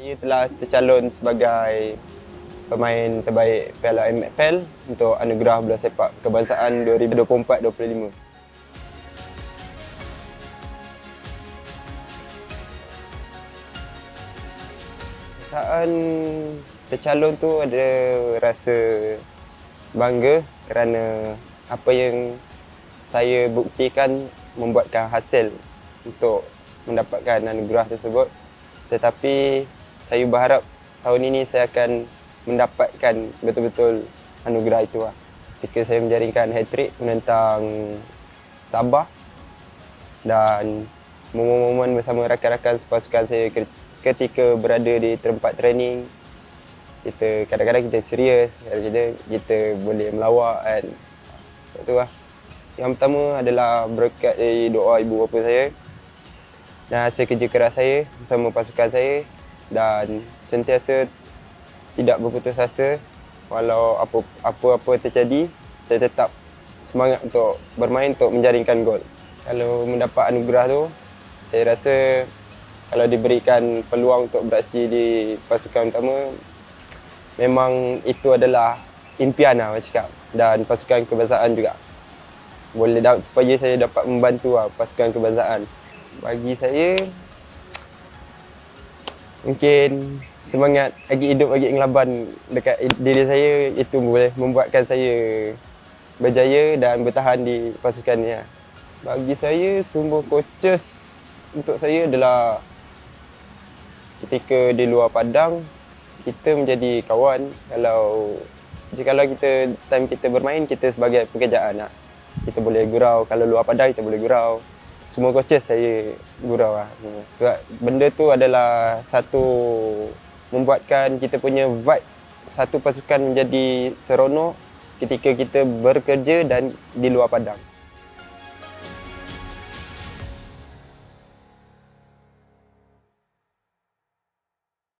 Saya telah tercalon sebagai pemain terbaik Piala MFL untuk Anugerah Bola Sepak Kebangsaan 2024-25. Perasaan tercalon tu ada rasa bangga kerana apa yang saya buktikan membuatkan hasil untuk mendapatkan anugerah tersebut. Tetapi saya berharap tahun ini saya akan mendapatkan betul-betul anugerah itu ketika saya menjaringkan hat-trick menentang Sabah dan momen-momen bersama rakan-rakan sepasukan saya ketika berada di tempat training. Kita kadang-kadang kita serius, kadang-kadang kita boleh melawak kan. Sebab tu Yang pertama adalah berkat dari doa ibu bapa saya dan hasil kerja keras saya bersama pasukan saya dan sentiasa tidak berputus asa walau apa-apa terjadi, saya tetap semangat untuk bermain untuk menjaringkan gol. Kalau mendapat anugerah tu, saya rasa kalau diberikan peluang untuk beraksi di pasukan utama, memang itu adalah impian macam cakap, dan pasukan kebangsaan juga. Boleh supaya saya dapat membantu pasukan kebangsaan. Bagi saya, mungkin semangat lagi hidup, lagi ngelaban dekat diri saya, itu boleh membuatkan saya berjaya dan bertahan di pasukan ni. Bagi saya, sumber coaches untuk saya adalah ketika di luar padang, kita menjadi kawan. Jikalau kita time kita bermain, kita sebagai pekerjaan kita boleh gurau. Kalau luar padang, kita boleh gurau. Semua coaches saya gurau sebab benda tu adalah satu membuatkan kita punya vibe satu pasukan menjadi seronok ketika kita bekerja dan di luar padang.